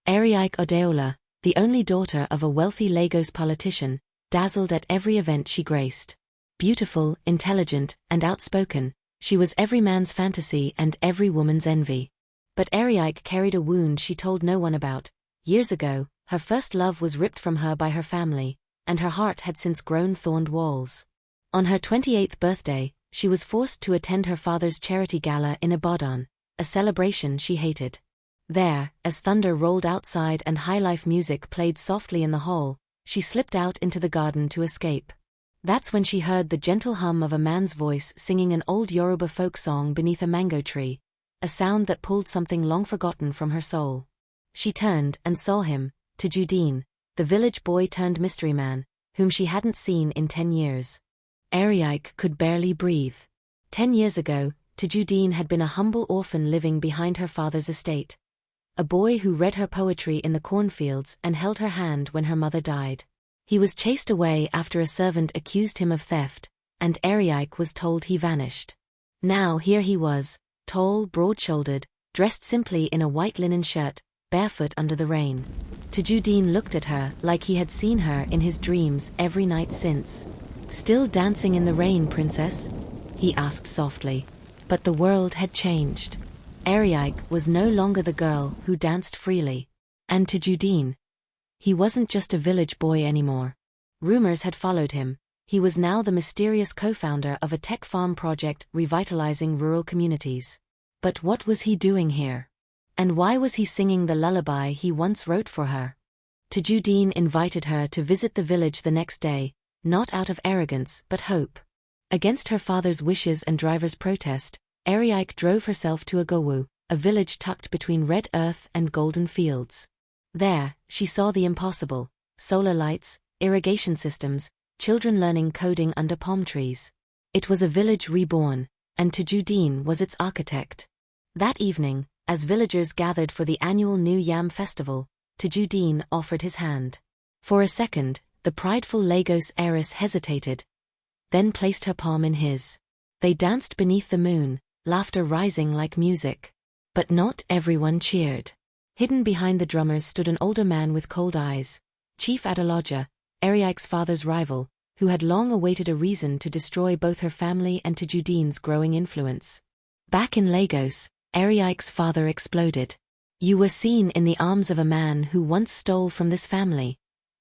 Eriike Odeola, the only daughter of a wealthy Lagos politician, dazzled at every event she graced. Beautiful, intelligent, and outspoken, she was every man's fantasy and every woman's envy. But Eriike carried a wound she told no one about. Years ago, her first love was ripped from her by her family, and her heart had since grown thorned walls. On her 28th birthday, she was forced to attend her father's charity gala in Ibadan, a celebration she hated. There, as thunder rolled outside and high-life music played softly in the hall, she slipped out into the garden to escape. That's when she heard the gentle hum of a man's voice singing an old Yoruba folk song beneath a mango tree, a sound that pulled something long forgotten from her soul. She turned and saw him, Tajudeen, the village boy turned mystery man, whom she hadn't seen in 10 years. Eriike could barely breathe. 10 years ago, Tajudeen had been a humble orphan living behind her father's estate. A boy who read her poetry in the cornfields and held her hand when her mother died. He was chased away after a servant accused him of theft, and Eriike was told he vanished. Now here he was, tall, broad-shouldered, dressed simply in a white linen shirt, barefoot under the rain. Tajudeen looked at her like he had seen her in his dreams every night since. "Still dancing in the rain, princess?" he asked softly. But the world had changed. Eriike was no longer the girl who danced freely. And Tajudeen? He wasn't just a village boy anymore. Rumors had followed him. He was now the mysterious co-founder of a tech farm project revitalizing rural communities. But what was he doing here? And why was he singing the lullaby he once wrote for her? Tajudeen invited her to visit the village the next day, not out of arrogance but hope. Against her father's wishes and driver's protest, Eriike drove herself to Agowu, a village tucked between red earth and golden fields. There, she saw the impossible: solar lights, irrigation systems, children learning coding under palm trees. It was a village reborn, and Tajudeen was its architect. That evening, as villagers gathered for the annual New Yam festival, Tajudeen offered his hand. For a second, the prideful Lagos heiress hesitated, then placed her palm in his. They danced beneath the moon, laughter rising like music. But not everyone cheered. Hidden behind the drummers stood an older man with cold eyes, Chief Adaloja, Eriike's father's rival, who had long awaited a reason to destroy both her family and Tajudeen's growing influence. Back in Lagos, Eriike's father exploded. "You were seen in the arms of a man who once stole from this family,"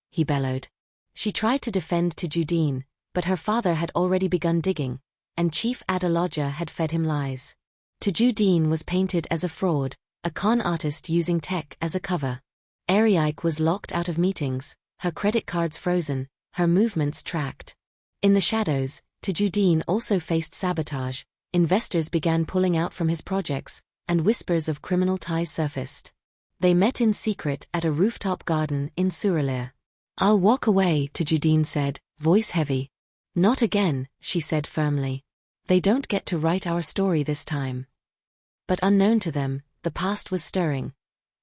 he bellowed. She tried to defend Tajudeen, but her father had already begun digging, and Chief Adaloja had fed him lies. Tajudeen was painted as a fraud, a con artist using tech as a cover. Eriike was locked out of meetings, her credit cards frozen, her movements tracked. In the shadows, Tajudeen also faced sabotage. Investors began pulling out from his projects, and whispers of criminal ties surfaced. They met in secret at a rooftop garden in Surulere. "I'll walk away," Tajudeen said, voice heavy. "Not again," she said firmly. "They don't get to write our story this time." But unknown to them, the past was stirring.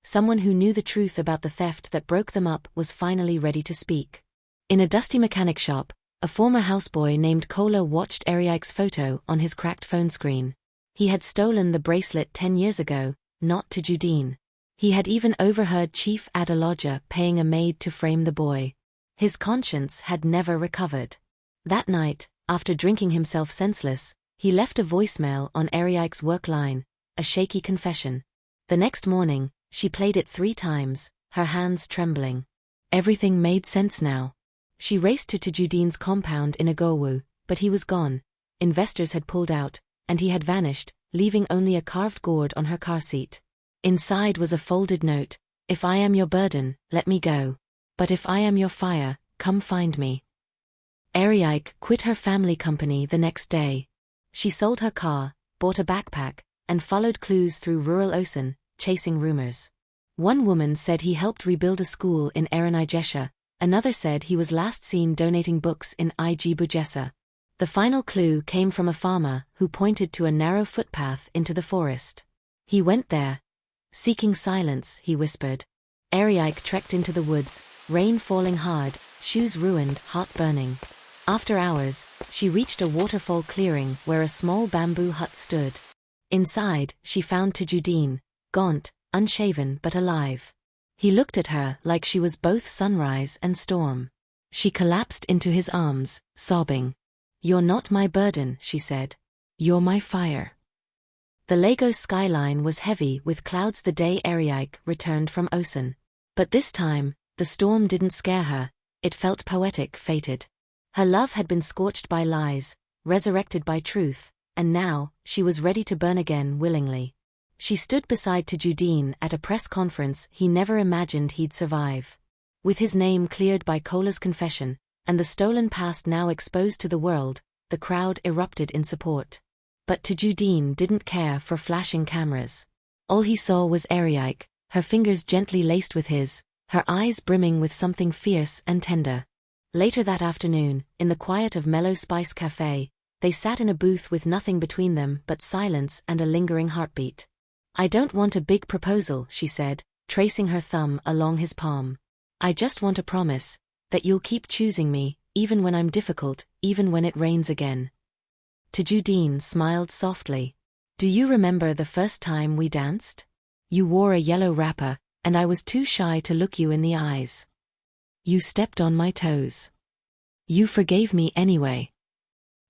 Someone who knew the truth about the theft that broke them up was finally ready to speak. In a dusty mechanic shop, a former houseboy named Kola watched Eriike's photo on his cracked phone screen. He had stolen the bracelet 10 years ago, not Tajudeen. He had even overheard Chief Adaloja paying a maid to frame the boy. His conscience had never recovered. That night, after drinking himself senseless, he left a voicemail on Eriike's work line, a shaky confession. The next morning, she played it 3 times, her hands trembling. Everything made sense now. She raced to Tajudeen's compound in Agowu, but he was gone. Investors had pulled out, and he had vanished, leaving only a carved gourd on her car seat. Inside was a folded note: "If I am your burden, let me go. But if I am your fire, come find me." Eriike quit her family company the next day. She sold her car, bought a backpack, and followed clues through rural Osun, chasing rumors. One woman said he helped rebuild a school in Erinijesha, another said he was last seen donating books in Ijebujesa. The final clue came from a farmer who pointed to a narrow footpath into the forest. He went there. "Seeking silence," he whispered. Eriike trekked into the woods, rain falling hard, shoes ruined, heart burning. After hours, she reached a waterfall clearing where a small bamboo hut stood. Inside, she found Tajudeen, gaunt, unshaven but alive. He looked at her like she was both sunrise and storm. She collapsed into his arms, sobbing. "You're not my burden," she said. "You're my fire." The Lagos skyline was heavy with clouds the day Eriike returned from Osen. But this time, the storm didn't scare her, it felt poetic, fated. Her love had been scorched by lies, resurrected by truth, and now, she was ready to burn again willingly. She stood beside Tajudeen at a press conference he never imagined he'd survive. With his name cleared by Kola's confession, and the stolen past now exposed to the world, the crowd erupted in support. But Tajudeen didn't care for flashing cameras. All he saw was Eriike, her fingers gently laced with his, her eyes brimming with something fierce and tender. Later that afternoon, in the quiet of Mellow Spice Cafe, they sat in a booth with nothing between them but silence and a lingering heartbeat. "I don't want a big proposal," she said, tracing her thumb along his palm. "I just want a promise, that you'll keep choosing me, even when I'm difficult, even when it rains again." Tajudeen smiled softly. "Do you remember the first time we danced? You wore a yellow wrapper, and I was too shy to look you in the eyes. You stepped on my toes. You forgave me anyway."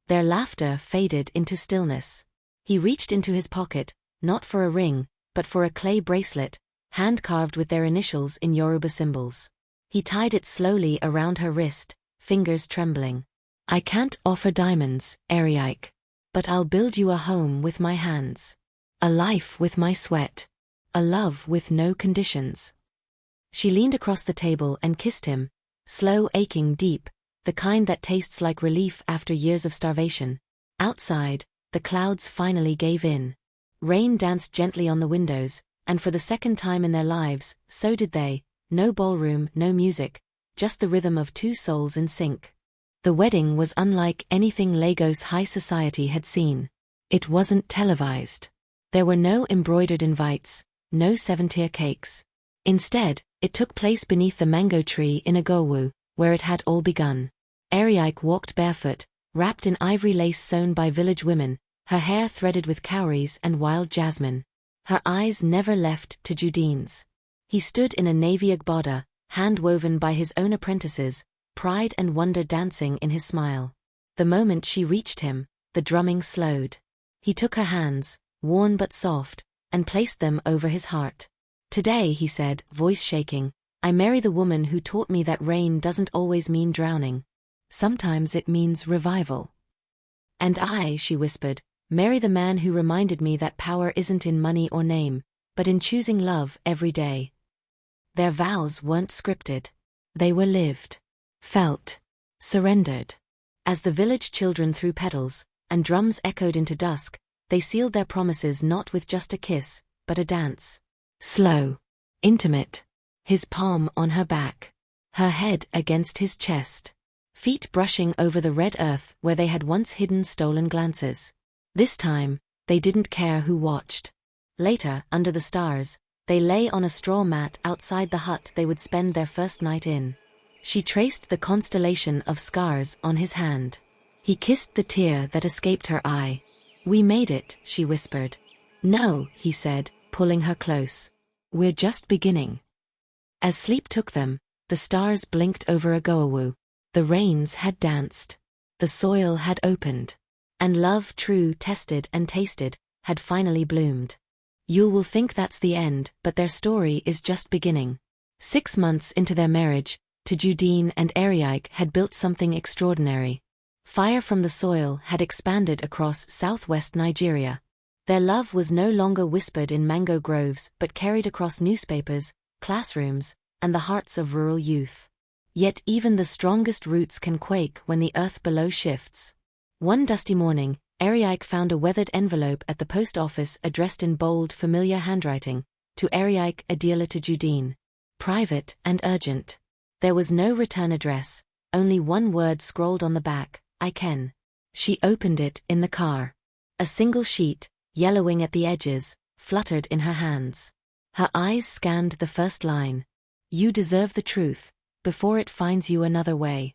Their laughter faded into stillness. He reached into his pocket, not for a ring, but for a clay bracelet, hand-carved with their initials in Yoruba symbols. He tied it slowly around her wrist, fingers trembling. "I can't offer diamonds, Eriike. But I'll build you a home with my hands. A life with my sweat. A love with no conditions." She leaned across the table and kissed him, slow, aching, deep, the kind that tastes like relief after years of starvation. Outside, the clouds finally gave in. Rain danced gently on the windows, and for the second time in their lives, so did they. No ballroom, no music, just the rhythm of two souls in sync. The wedding was unlike anything Lagos high society had seen. It wasn't televised. There were no embroidered invites, no 7-tier cakes. Instead, it took place beneath the mango tree in Agowu, where it had all begun. Eriike walked barefoot, wrapped in ivory lace sewn by village women, her hair threaded with cowries and wild jasmine. Her eyes never left Tajudeen's. He stood in a navy agbada, hand-woven by his own apprentices, pride and wonder dancing in his smile. The moment she reached him, the drumming slowed. He took her hands, worn but soft, and placed them over his heart. "Today," he said, voice shaking, "I marry the woman who taught me that rain doesn't always mean drowning. Sometimes it means revival." "And I," she whispered, "marry the man who reminded me that power isn't in money or name, but in choosing love every day." Their vows weren't scripted. They were lived. Felt. Surrendered. As the village children threw petals, and drums echoed into dusk, they sealed their promises not with just a kiss, but a dance. Slow. Intimate. His palm on her back. Her head against his chest. Feet brushing over the red earth where they had once hidden stolen glances. This time, they didn't care who watched. Later, under the stars, they lay on a straw mat outside the hut they would spend their first night in. She traced the constellation of scars on his hand. He kissed the tear that escaped her eye. "We made it," she whispered. "No," he said, pulling her close. "We're just beginning." As sleep took them, the stars blinked over Agoawu. The rains had danced. The soil had opened. And love, true, tested and tasted, had finally bloomed. You will think that's the end, but their story is just beginning. 6 months into their marriage, Tajudeen and Eriike had built something extraordinary. Fire from the soil had expanded across southwest Nigeria. Their love was no longer whispered in mango groves but carried across newspapers, classrooms, and the hearts of rural youth. Yet even the strongest roots can quake when the earth below shifts. One dusty morning, Eriike found a weathered envelope at the post office addressed in bold, familiar handwriting, to Eriike Adila Tajudeen. Private and urgent. There was no return address, only one word scrawled on the back, "I can." She opened it in the car. A single sheet, yellowing at the edges, fluttered in her hands. Her eyes scanned the first line. "You deserve the truth, before it finds you another way."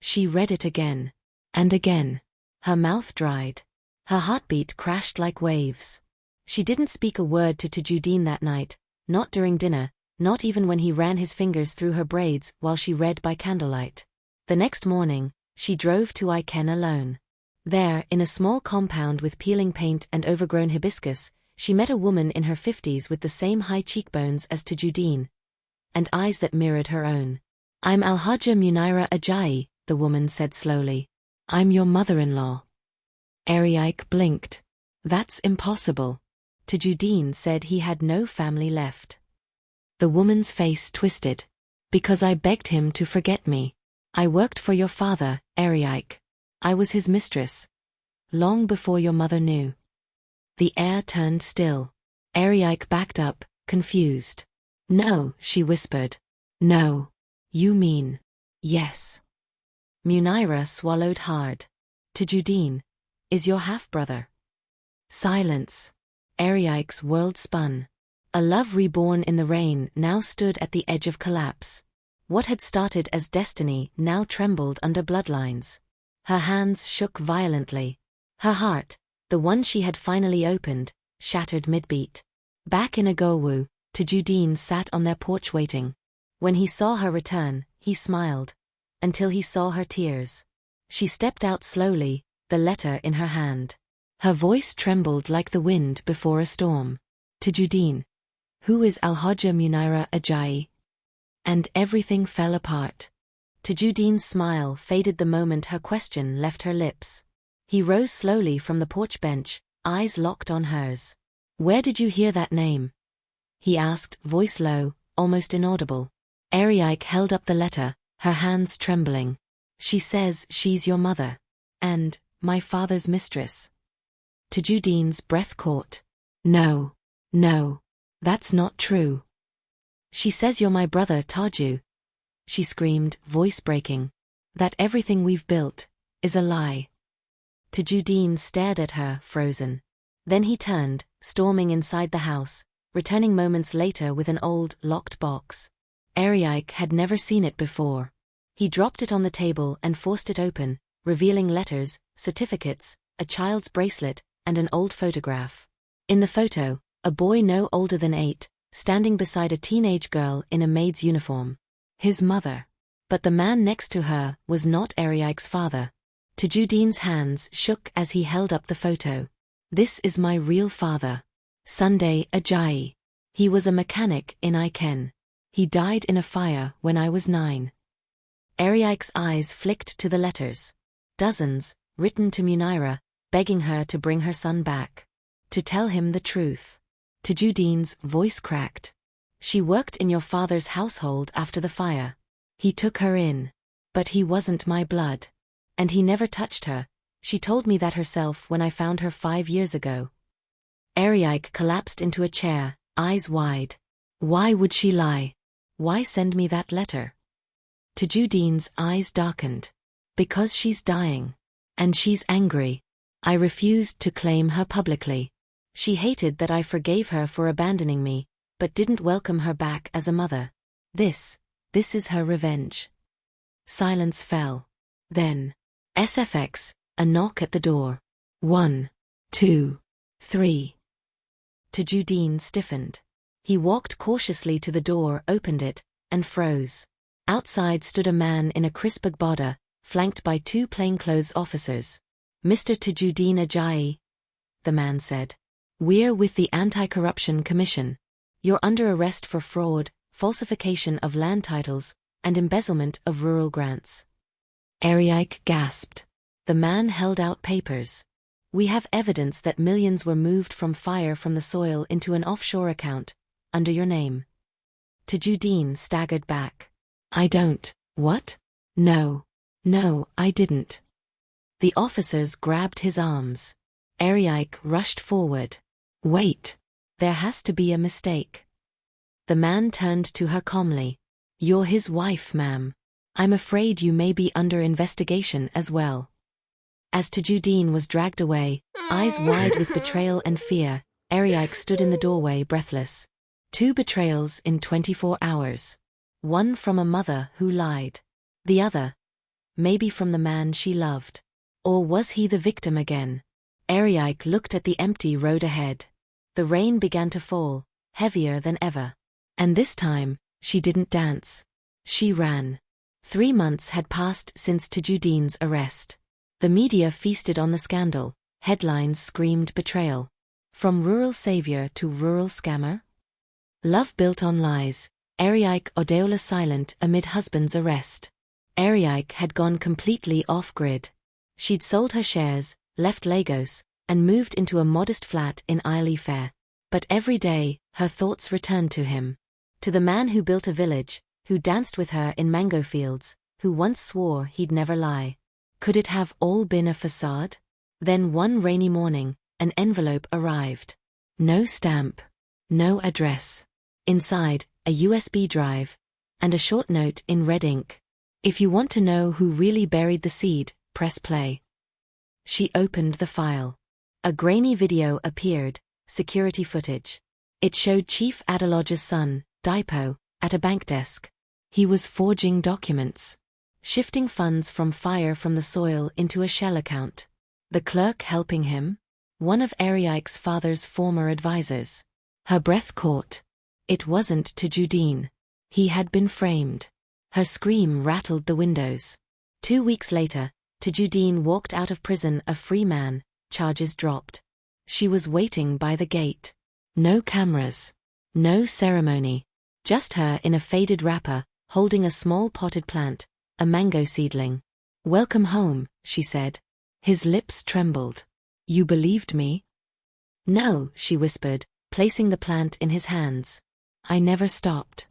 She read it again. And again. Her mouth dried. Her heartbeat crashed like waves. She didn't speak a word to Tajudeen that night, not during dinner, not even when he ran his fingers through her braids while she read by candlelight. The next morning, she drove to Aiken alone. There, in a small compound with peeling paint and overgrown hibiscus, she met a woman in her 50s with the same high cheekbones as Tajudeen, and eyes that mirrored her own. "I'm Alhaja Munaira Ajayi," the woman said slowly. "I'm your mother-in-law." Ariake blinked. "That's impossible." Tajudeen said he had no family left. The woman's face twisted. "Because I begged him to forget me. I worked for your father, Ariake. I was his mistress. Long before your mother knew." The air turned still. Ariake backed up, confused. "No," she whispered. "No. You mean..." "Yes." Munaira swallowed hard. "Tajudeen is your half-brother." Silence. Ariake's world spun. A love reborn in the rain now stood at the edge of collapse. What had started as destiny now trembled under bloodlines. Her hands shook violently. Her heart, the one she had finally opened, shattered mid-beat. Back in Agowu, Tajudeen sat on their porch waiting. When he saw her return, he smiled. Until he saw her tears. She stepped out slowly, the letter in her hand. Her voice trembled like the wind before a storm. "Tajudeen, who is Alhaja Munaira Ajayi?" And everything fell apart. Tajudeen's smile faded the moment her question left her lips. He rose slowly from the porch bench, eyes locked on hers. "Where did you hear that name?" he asked, voice low, almost inaudible. Ariake held up the letter, her hands trembling. "She says she's your mother. And my father's mistress." Tajudeen's breath caught. "No. No. That's not true." "She says you're my brother Taju," she screamed, voice breaking. "That everything we've built is a lie." Tajudeen stared at her, frozen. Then he turned, storming inside the house, returning moments later with an old, locked box. Ariake had never seen it before. He dropped it on the table and forced it open, revealing letters, certificates, a child's bracelet, and an old photograph. In the photo, a boy no older than 8, standing beside a teenage girl in a maid's uniform. His mother. But the man next to her was not Ariake's father. Tajudeen's hands shook as he held up the photo. "This is my real father. Sunday Ajayi. He was a mechanic in Aiken. He died in a fire when I was 9. Ariake's eyes flicked to the letters. Dozens, written to Munaira, begging her to bring her son back. To tell him the truth. Tajudeen's voice cracked. "She worked in your father's household after the fire. He took her in. But he wasn't my blood. And he never touched her. She told me that herself when I found her 5 years ago." Ariake collapsed into a chair, eyes wide. "Why would she lie? Why send me that letter?" Tajudeen's eyes darkened. "Because she's dying. And she's angry. I refused to claim her publicly. She hated that I forgave her for abandoning me, but didn't welcome her back as a mother. This is her revenge." Silence fell. Then, SFX, a knock at the door. 1, 2, 3. Tajudeen stiffened. He walked cautiously to the door, opened it, and froze. Outside stood a man in a crisp agbada, flanked by 2 plainclothes officers. "Mr. Tajudeen Ajayi," the man said. "We're with the Anti-Corruption Commission. You're under arrest for fraud, falsification of land titles, and embezzlement of rural grants." Ariake gasped. The man held out papers. "We have evidence that millions were moved from fire from the soil into an offshore account, under your name." Tajudeen staggered back. "I don't." "What?" No, I didn't." The officers grabbed his arms. Ariake rushed forward. "Wait. There has to be a mistake." The man turned to her calmly. "You're his wife, ma'am. I'm afraid you may be under investigation as well." As Tajudeen was dragged away, eyes wide with betrayal and fear, Ariake stood in the doorway breathless. 2 betrayals in 24 hours. One from a mother who lied. The other, maybe from the man she loved. Or was he the victim again? Ariake looked at the empty road ahead. The rain began to fall, heavier than ever. And this time, she didn't dance. She ran. 3 months had passed since Tajuddin's arrest. The media feasted on the scandal. Headlines screamed betrayal. From rural savior to rural scammer? Love built on lies. Eriyike Odeola silent amid husband's arrest. Eriyike had gone completely off-grid. She'd sold her shares, left Lagos, and moved into a modest flat in Ile-Ife. But every day, her thoughts returned to him. To the man who built a village, who danced with her in mango fields, who once swore he'd never lie. Could it have all been a facade? Then one rainy morning, an envelope arrived. No stamp. No address. Inside, a USB drive. And a short note in red ink. If you want to know who really buried the seed, press play. She opened the file. A grainy video appeared, security footage. It showed Chief Adeloja's son, Dipo, at a bank desk. He was forging documents. Shifting funds from fire from the soil into a shell account. The clerk helping him? One of Eriyike's father's former advisors. Her breath caught. It wasn't Tajuddin. He had been framed. Her scream rattled the windows. 2 weeks later, Tajuddin walked out of prison a free man, charges dropped. She was waiting by the gate. No cameras. No ceremony. Just her in a faded wrapper, holding a small potted plant, a mango seedling. "Welcome home," she said. His lips trembled. "You believed me?" "No," she whispered, placing the plant in his hands. "I never stopped."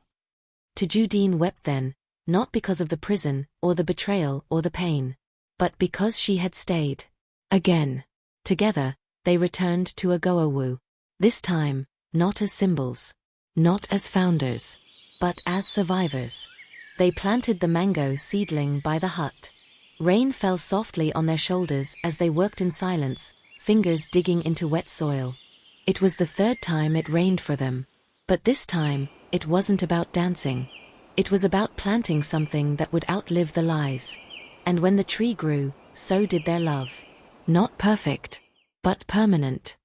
Tajuddin wept then, not because of the prison, or the betrayal, or the pain. But because she had stayed. Again. Together, they returned to Agoawu. This time, not as symbols. Not as founders. But as survivors. They planted the mango seedling by the hut. Rain fell softly on their shoulders as they worked in silence, fingers digging into wet soil. It was the 3rd time it rained for them. But this time, it wasn't about dancing. It was about planting something that would outlive the lies. And when the tree grew, so did their love. Not perfect, but permanent.